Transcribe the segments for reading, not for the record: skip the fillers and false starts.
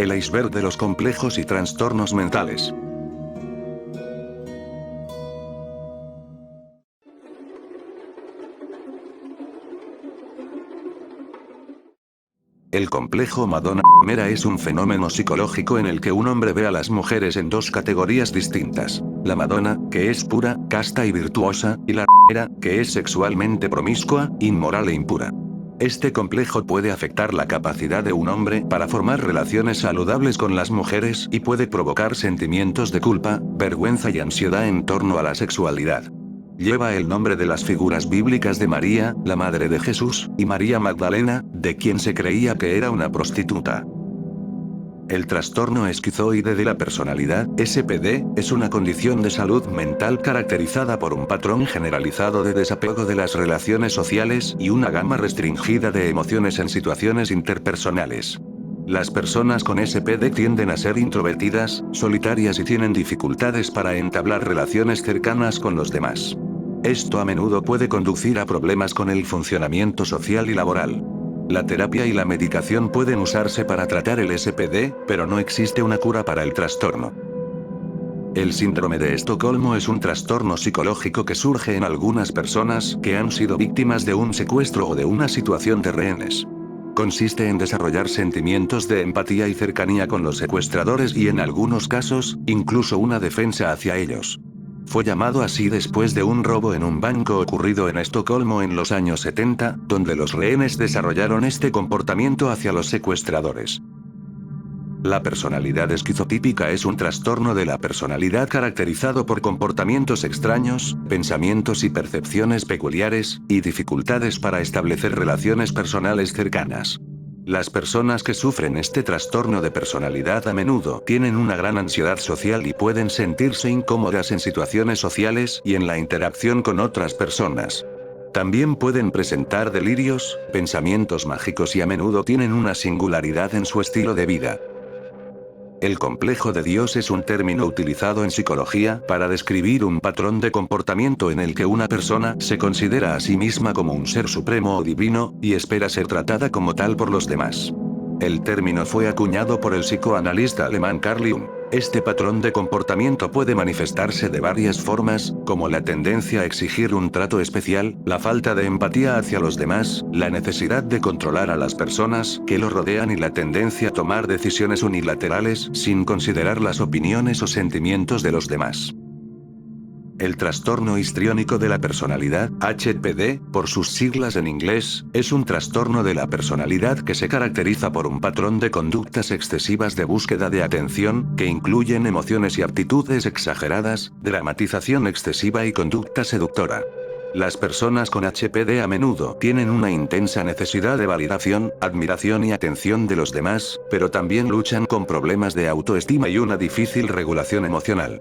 del iceberg de los complejos y trastornos mentales. El complejo Madonna Mera es un fenómeno psicológico en el que un hombre ve a las mujeres en dos categorías distintas. La Madonna, que es pura, casta y virtuosa, y la Mera, que es sexualmente promiscua, inmoral e impura. Este complejo puede afectar la capacidad de un hombre para formar relaciones saludables con las mujeres y puede provocar sentimientos de culpa, vergüenza y ansiedad en torno a la sexualidad. Lleva el nombre de las figuras bíblicas de María, la madre de Jesús, y María Magdalena, de quien se creía que era una prostituta. El trastorno esquizoide de la personalidad, SPD, es una condición de salud mental caracterizada por un patrón generalizado de desapego de las relaciones sociales y una gama restringida de emociones en situaciones interpersonales. Las personas con SPD tienden a ser introvertidas, solitarias y tienen dificultades para entablar relaciones cercanas con los demás. Esto a menudo puede conducir a problemas con el funcionamiento social y laboral. La terapia y la medicación pueden usarse para tratar el SPD, pero no existe una cura para el trastorno. El síndrome de Estocolmo es un trastorno psicológico que surge en algunas personas que han sido víctimas de un secuestro o de una situación de rehenes. Consiste en desarrollar sentimientos de empatía y cercanía con los secuestradores y en algunos casos, incluso una defensa hacia ellos. Fue llamado así después de un robo en un banco ocurrido en Estocolmo en los años 70, donde los rehenes desarrollaron este comportamiento hacia los secuestradores. La personalidad esquizotípica es un trastorno de la personalidad caracterizado por comportamientos extraños, pensamientos y percepciones peculiares, y dificultades para establecer relaciones personales cercanas. Las personas que sufren este trastorno de personalidad a menudo tienen una gran ansiedad social y pueden sentirse incómodas en situaciones sociales y en la interacción con otras personas. También pueden presentar delirios, pensamientos mágicos y a menudo tienen una singularidad en su estilo de vida. El complejo de Dios es un término utilizado en psicología para describir un patrón de comportamiento en el que una persona se considera a sí misma como un ser supremo o divino, y espera ser tratada como tal por los demás. El término fue acuñado por el psicoanalista alemán Carl Jung. Este patrón de comportamiento puede manifestarse de varias formas, como la tendencia a exigir un trato especial, la falta de empatía hacia los demás, la necesidad de controlar a las personas que lo rodean y la tendencia a tomar decisiones unilaterales sin considerar las opiniones o sentimientos de los demás. El trastorno histriónico de la personalidad, HPD, por sus siglas en inglés, es un trastorno de la personalidad que se caracteriza por un patrón de conductas excesivas de búsqueda de atención, que incluyen emociones y actitudes exageradas, dramatización excesiva y conducta seductora. Las personas con HPD a menudo tienen una intensa necesidad de validación, admiración y atención de los demás, pero también luchan con problemas de autoestima y una difícil regulación emocional.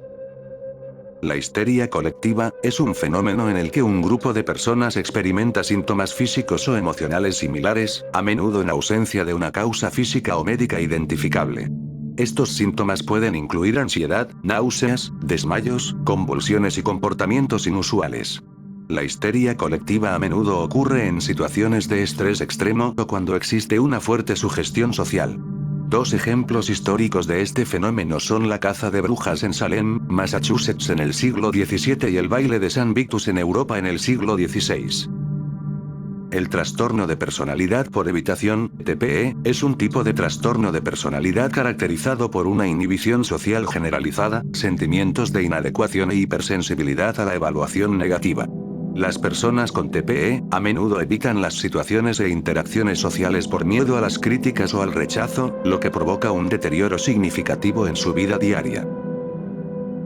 La histeria colectiva es un fenómeno en el que un grupo de personas experimenta síntomas físicos o emocionales similares, a menudo en ausencia de una causa física o médica identificable. Estos síntomas pueden incluir ansiedad, náuseas, desmayos, convulsiones y comportamientos inusuales. La histeria colectiva a menudo ocurre en situaciones de estrés extremo o cuando existe una fuerte sugestión social. Dos ejemplos históricos de este fenómeno son la caza de brujas en Salem, Massachusetts en el siglo XVII y el baile de San Victus en Europa en el siglo XVI. El trastorno de personalidad por evitación, TPE, es un tipo de trastorno de personalidad caracterizado por una inhibición social generalizada, sentimientos de inadecuación e hipersensibilidad a la evaluación negativa. Las personas con TPE, a menudo evitan las situaciones e interacciones sociales por miedo a las críticas o al rechazo, lo que provoca un deterioro significativo en su vida diaria.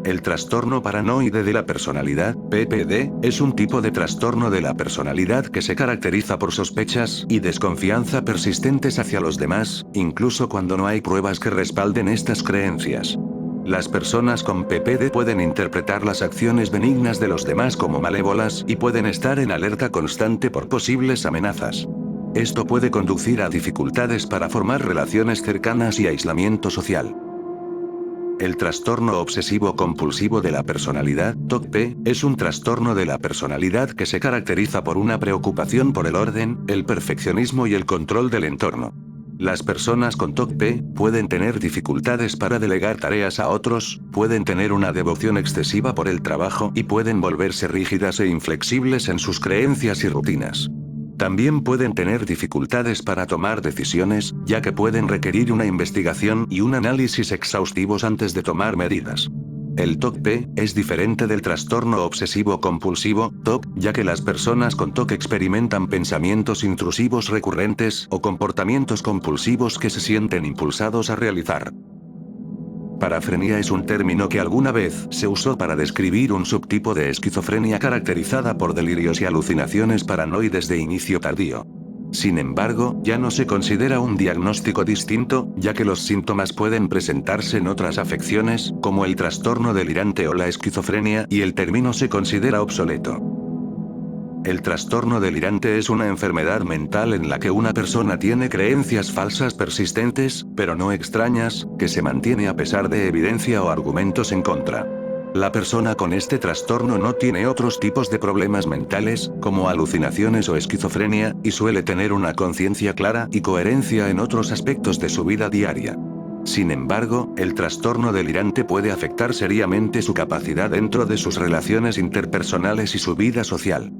El trastorno paranoide de la personalidad, PPD, es un tipo de trastorno de la personalidad que se caracteriza por sospechas y desconfianza persistentes hacia los demás, incluso cuando no hay pruebas que respalden estas creencias. Las personas con PPD pueden interpretar las acciones benignas de los demás como malévolas y pueden estar en alerta constante por posibles amenazas. Esto puede conducir a dificultades para formar relaciones cercanas y aislamiento social. El trastorno obsesivo-compulsivo de la personalidad, TOC-P, es un trastorno de la personalidad que se caracteriza por una preocupación por el orden, el perfeccionismo y el control del entorno. Las personas con TOC-P pueden tener dificultades para delegar tareas a otros, pueden tener una devoción excesiva por el trabajo y pueden volverse rígidas e inflexibles en sus creencias y rutinas. También pueden tener dificultades para tomar decisiones, ya que pueden requerir una investigación y un análisis exhaustivos antes de tomar medidas. El TOC-P es diferente del trastorno obsesivo-compulsivo, TOC, ya que las personas con TOC experimentan pensamientos intrusivos recurrentes o comportamientos compulsivos que se sienten impulsados a realizar. Parafrenia es un término que alguna vez se usó para describir un subtipo de esquizofrenia caracterizada por delirios y alucinaciones paranoides de inicio tardío. Sin embargo, ya no se considera un diagnóstico distinto, ya que los síntomas pueden presentarse en otras afecciones, como el trastorno delirante o la esquizofrenia, y el término se considera obsoleto. El trastorno delirante es una enfermedad mental en la que una persona tiene creencias falsas persistentes, pero no extrañas, que se mantiene a pesar de evidencia o argumentos en contra. La persona con este trastorno no tiene otros tipos de problemas mentales, como alucinaciones o esquizofrenia, y suele tener una conciencia clara y coherencia en otros aspectos de su vida diaria. Sin embargo, el trastorno delirante puede afectar seriamente su capacidad dentro de sus relaciones interpersonales y su vida social.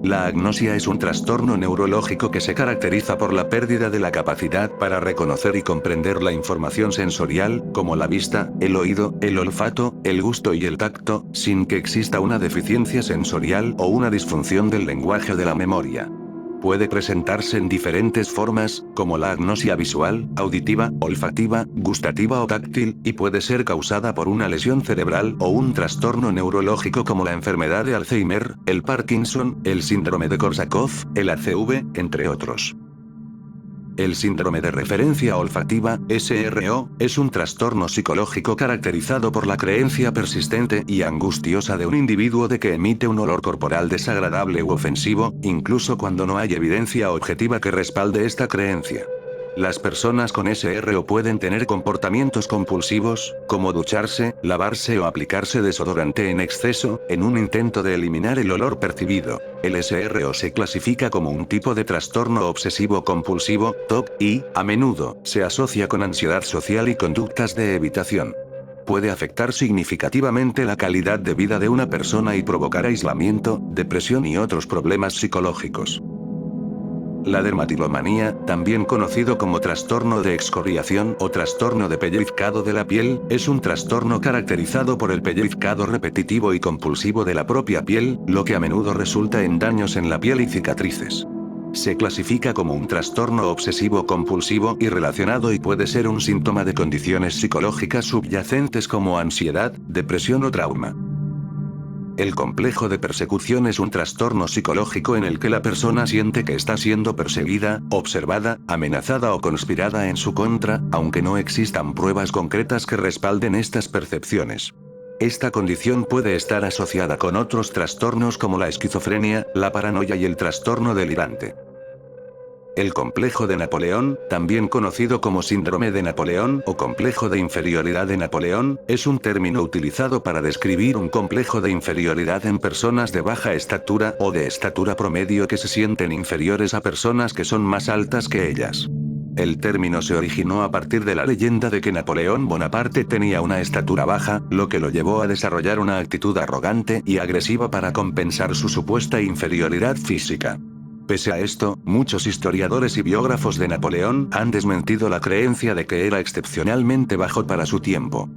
La agnosia es un trastorno neurológico que se caracteriza por la pérdida de la capacidad para reconocer y comprender la información sensorial, como la vista, el oído, el olfato, el gusto y el tacto, sin que exista una deficiencia sensorial o una disfunción del lenguaje o de la memoria. Puede presentarse en diferentes formas, como la agnosia visual, auditiva, olfativa, gustativa o táctil, y puede ser causada por una lesión cerebral o un trastorno neurológico como la enfermedad de Alzheimer, el Parkinson, el síndrome de Korsakoff, el ACV, entre otros. El síndrome de referencia olfativa, SRO, es un trastorno psicológico caracterizado por la creencia persistente y angustiosa de un individuo de que emite un olor corporal desagradable u ofensivo, incluso cuando no hay evidencia objetiva que respalde esta creencia. Las personas con SRO pueden tener comportamientos compulsivos, como ducharse, lavarse o aplicarse desodorante en exceso, en un intento de eliminar el olor percibido. El SRO se clasifica como un tipo de trastorno obsesivo-compulsivo, TOC, y, a menudo, se asocia con ansiedad social y conductas de evitación. Puede afectar significativamente la calidad de vida de una persona y provocar aislamiento, depresión y otros problemas psicológicos. La dermatilomanía, también conocido como trastorno de excoriación o trastorno de pellizcado de la piel, es un trastorno caracterizado por el pellizcado repetitivo y compulsivo de la propia piel, lo que a menudo resulta en daños en la piel y cicatrices. Se clasifica como un trastorno obsesivo-compulsivo y relacionado y puede ser un síntoma de condiciones psicológicas subyacentes como ansiedad, depresión o trauma. El complejo de persecución es un trastorno psicológico en el que la persona siente que está siendo perseguida, observada, amenazada o conspirada en su contra, aunque no existan pruebas concretas que respalden estas percepciones. Esta condición puede estar asociada con otros trastornos como la esquizofrenia, la paranoia y el trastorno delirante. El complejo de Napoleón, también conocido como síndrome de Napoleón o complejo de inferioridad de Napoleón, es un término utilizado para describir un complejo de inferioridad en personas de baja estatura o de estatura promedio que se sienten inferiores a personas que son más altas que ellas. El término se originó a partir de la leyenda de que Napoleón Bonaparte tenía una estatura baja, lo que lo llevó a desarrollar una actitud arrogante y agresiva para compensar su supuesta inferioridad física. Pese a esto, muchos historiadores y biógrafos de Napoleón han desmentido la creencia de que era excepcionalmente bajo para su tiempo.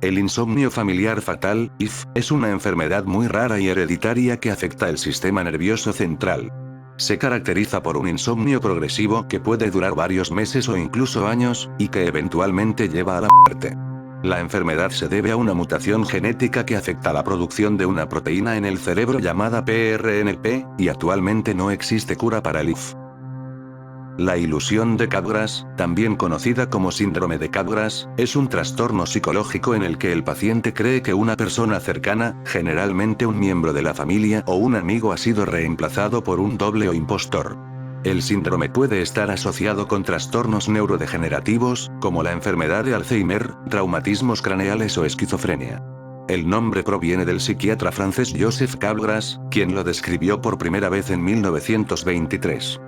El insomnio familiar fatal, IF, es una enfermedad muy rara y hereditaria que afecta el sistema nervioso central. Se caracteriza por un insomnio progresivo que puede durar varios meses o incluso años, y que eventualmente lleva a la muerte. La enfermedad se debe a una mutación genética que afecta la producción de una proteína en el cerebro llamada PRNP, y actualmente no existe cura para el IF. La ilusión de Capgras, también conocida como síndrome de Capgras, es un trastorno psicológico en el que el paciente cree que una persona cercana, generalmente un miembro de la familia o un amigo, ha sido reemplazado por un doble o impostor. El síndrome puede estar asociado con trastornos neurodegenerativos, como la enfermedad de Alzheimer, traumatismos craneales o esquizofrenia. El nombre proviene del psiquiatra francés Joseph Capgras, quien lo describió por primera vez en 1923.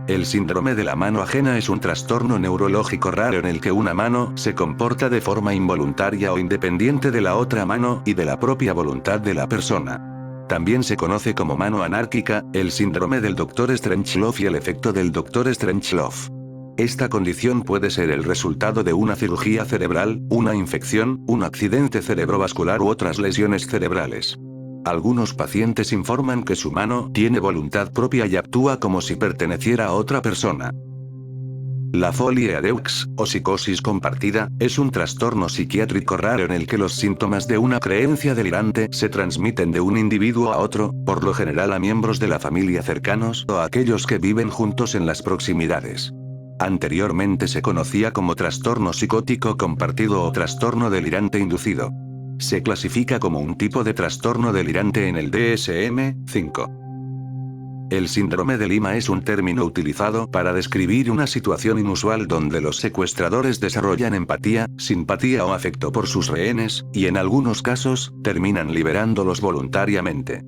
El síndrome de la mano ajena es un trastorno neurológico raro en el que una mano se comporta de forma involuntaria o independiente de la otra mano y de la propia voluntad de la persona. También se conoce como mano anárquica, el síndrome del Dr. Strangelove y el efecto del Dr. Strangelove. Esta condición puede ser el resultado de una cirugía cerebral, una infección, un accidente cerebrovascular u otras lesiones cerebrales. Algunos pacientes informan que su mano tiene voluntad propia y actúa como si perteneciera a otra persona. La folie à deux, o psicosis compartida, es un trastorno psiquiátrico raro en el que los síntomas de una creencia delirante se transmiten de un individuo a otro, por lo general a miembros de la familia cercanos o a aquellos que viven juntos en las proximidades. Anteriormente se conocía como trastorno psicótico compartido o trastorno delirante inducido. Se clasifica como un tipo de trastorno delirante en el DSM-5. El síndrome de Lima es un término utilizado para describir una situación inusual donde los secuestradores desarrollan empatía, simpatía o afecto por sus rehenes, y en algunos casos, terminan liberándolos voluntariamente.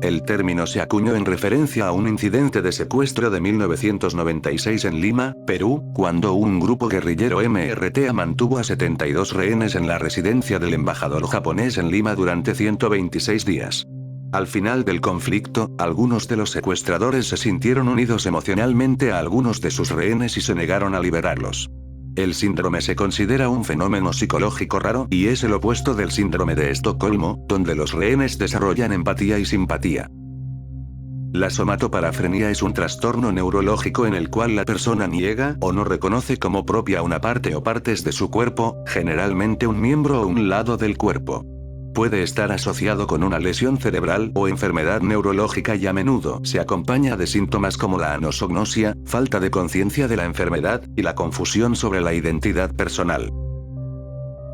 El término se acuñó en referencia a un incidente de secuestro de 1996 en Lima, Perú, cuando un grupo guerrillero MRTA mantuvo a 72 rehenes en la residencia del embajador japonés en Lima durante 126 días. Al final del conflicto, algunos de los secuestradores se sintieron unidos emocionalmente a algunos de sus rehenes y se negaron a liberarlos. El síndrome se considera un fenómeno psicológico raro y es el opuesto del síndrome de Estocolmo, donde los rehenes desarrollan empatía y simpatía. La somatoparafrenia es un trastorno neurológico en el cual la persona niega o no reconoce como propia una parte o partes de su cuerpo, generalmente un miembro o un lado del cuerpo. Puede estar asociado con una lesión cerebral o enfermedad neurológica y a menudo se acompaña de síntomas como la anosognosia, falta de conciencia de la enfermedad, y la confusión sobre la identidad personal.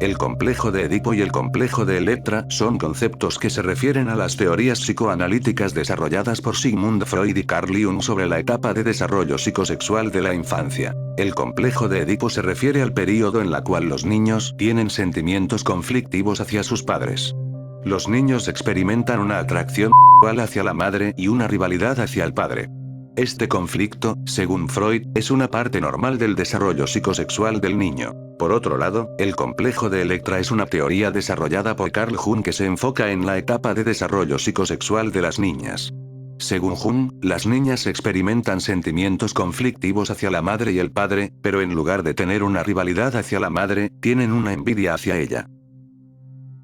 El complejo de Edipo y el complejo de Electra son conceptos que se refieren a las teorías psicoanalíticas desarrolladas por Sigmund Freud y Carl Jung sobre la etapa de desarrollo psicosexual de la infancia. El complejo de Edipo se refiere al período en el cual los niños tienen sentimientos conflictivos hacia sus padres. Los niños experimentan una atracción sexual hacia la madre y una rivalidad hacia el padre. Este conflicto, según Freud, es una parte normal del desarrollo psicosexual del niño. Por otro lado, el complejo de Electra es una teoría desarrollada por Carl Jung que se enfoca en la etapa de desarrollo psicosexual de las niñas. Según Jung, las niñas experimentan sentimientos conflictivos hacia la madre y el padre, pero en lugar de tener una rivalidad hacia la madre, tienen una envidia hacia ella.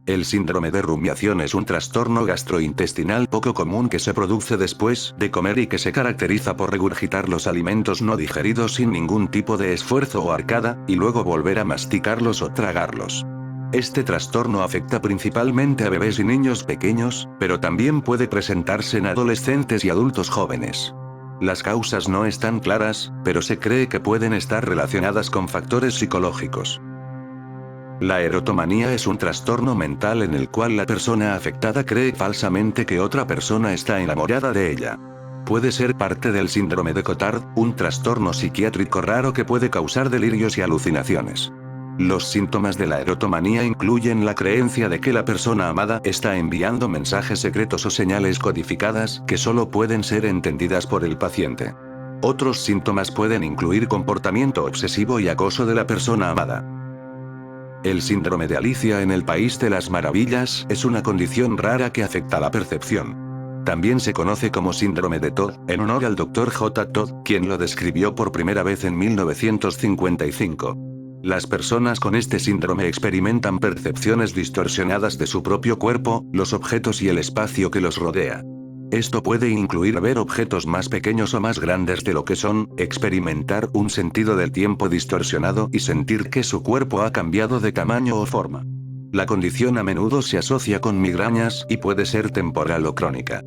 El síndrome de rumiación es un trastorno gastrointestinal poco común que se produce después de comer y que se caracteriza por regurgitar los alimentos no digeridos sin ningún tipo de esfuerzo o arcada, y luego volver a masticarlos o tragarlos. Este trastorno afecta principalmente a bebés y niños pequeños, pero también puede presentarse en adolescentes y adultos jóvenes. Las causas no están claras, pero se cree que pueden estar relacionadas con factores psicológicos. La erotomanía es un trastorno mental en el cual la persona afectada cree falsamente que otra persona está enamorada de ella. Puede ser parte del síndrome de Cotard, un trastorno psiquiátrico raro que puede causar delirios y alucinaciones. Los síntomas de la erotomanía incluyen la creencia de que la persona amada está enviando mensajes secretos o señales codificadas que solo pueden ser entendidas por el paciente. Otros síntomas pueden incluir comportamiento obsesivo y acoso de la persona amada. El síndrome de Alicia en el País de las Maravillas es una condición rara que afecta la percepción. También se conoce como síndrome de Todd, en honor al Dr. J. Todd, quien lo describió por primera vez en 1955. Las personas con este síndrome experimentan percepciones distorsionadas de su propio cuerpo, los objetos y el espacio que los rodea. Esto puede incluir ver objetos más pequeños o más grandes de lo que son, experimentar un sentido del tiempo distorsionado y sentir que su cuerpo ha cambiado de tamaño o forma. La condición a menudo se asocia con migrañas y puede ser temporal o crónica.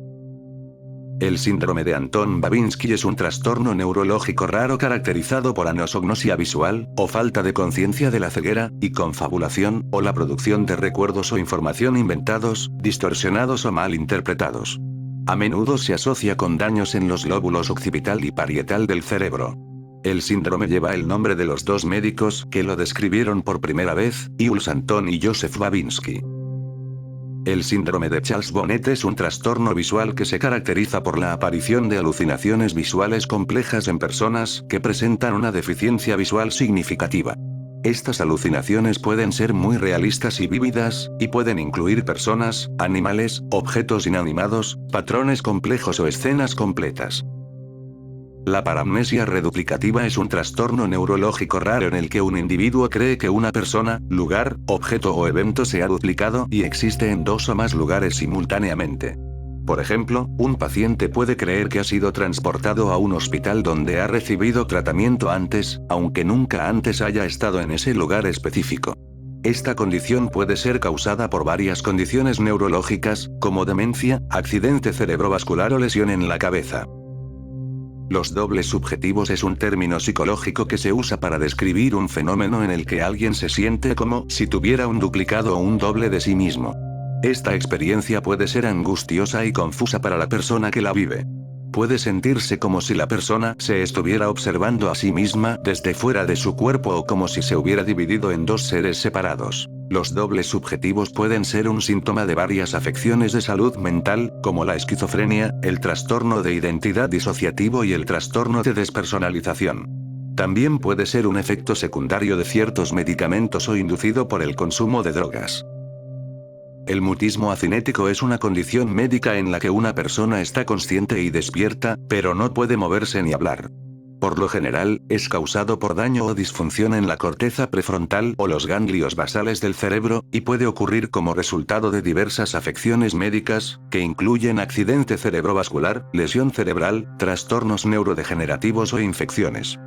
El síndrome de Anton Babinski es un trastorno neurológico raro caracterizado por anosognosia visual, o falta de conciencia de la ceguera, y confabulación, o la producción de recuerdos o información inventados, distorsionados o mal interpretados. A menudo se asocia con daños en los lóbulos occipital y parietal del cerebro. El síndrome lleva el nombre de los dos médicos que lo describieron por primera vez, Jules Anton y Joseph Babinski. El síndrome de Charles Bonnet es un trastorno visual que se caracteriza por la aparición de alucinaciones visuales complejas en personas que presentan una deficiencia visual significativa. Estas alucinaciones pueden ser muy realistas y vívidas, y pueden incluir personas, animales, objetos inanimados, patrones complejos o escenas completas. La paramnesia reduplicativa es un trastorno neurológico raro en el que un individuo cree que una persona, lugar, objeto o evento se ha duplicado y existe en dos o más lugares simultáneamente. Por ejemplo, un paciente puede creer que ha sido transportado a un hospital donde ha recibido tratamiento antes, aunque nunca antes haya estado en ese lugar específico. Esta condición puede ser causada por varias condiciones neurológicas, como demencia, accidente cerebrovascular o lesión en la cabeza. Los dobles subjetivos es un término psicológico que se usa para describir un fenómeno en el que alguien se siente como si tuviera un duplicado o un doble de sí mismo. Esta experiencia puede ser angustiosa y confusa para la persona que la vive. Puede sentirse como si la persona se estuviera observando a sí misma desde fuera de su cuerpo o como si se hubiera dividido en dos seres separados. Los dobles subjetivos pueden ser un síntoma de varias afecciones de salud mental, como la esquizofrenia, el trastorno de identidad disociativo y el trastorno de despersonalización. También puede ser un efecto secundario de ciertos medicamentos o inducido por el consumo de drogas. El mutismo acinético es una condición médica en la que una persona está consciente y despierta, pero no puede moverse ni hablar. Por lo general, es causado por daño o disfunción en la corteza prefrontal o los ganglios basales del cerebro, y puede ocurrir como resultado de diversas afecciones médicas, que incluyen accidente cerebrovascular, lesión cerebral, trastornos neurodegenerativos o infecciones.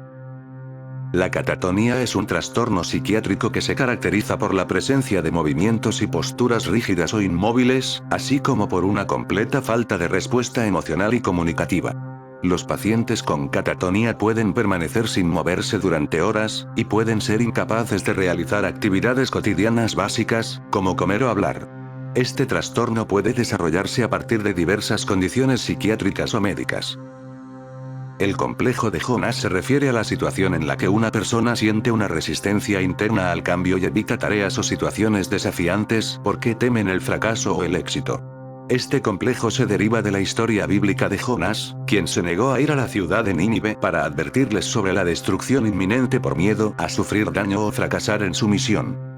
La catatonía es un trastorno psiquiátrico que se caracteriza por la presencia de movimientos y posturas rígidas o inmóviles, así como por una completa falta de respuesta emocional y comunicativa. Los pacientes con catatonía pueden permanecer sin moverse durante horas, y pueden ser incapaces de realizar actividades cotidianas básicas, como comer o hablar. Este trastorno puede desarrollarse a partir de diversas condiciones psiquiátricas o médicas. El complejo de Jonas se refiere a la situación en la que una persona siente una resistencia interna al cambio y evita tareas o situaciones desafiantes porque temen el fracaso o el éxito. Este complejo se deriva de la historia bíblica de Jonás, quien se negó a ir a la ciudad de Nínive para advertirles sobre la destrucción inminente por miedo a sufrir daño o fracasar en su misión.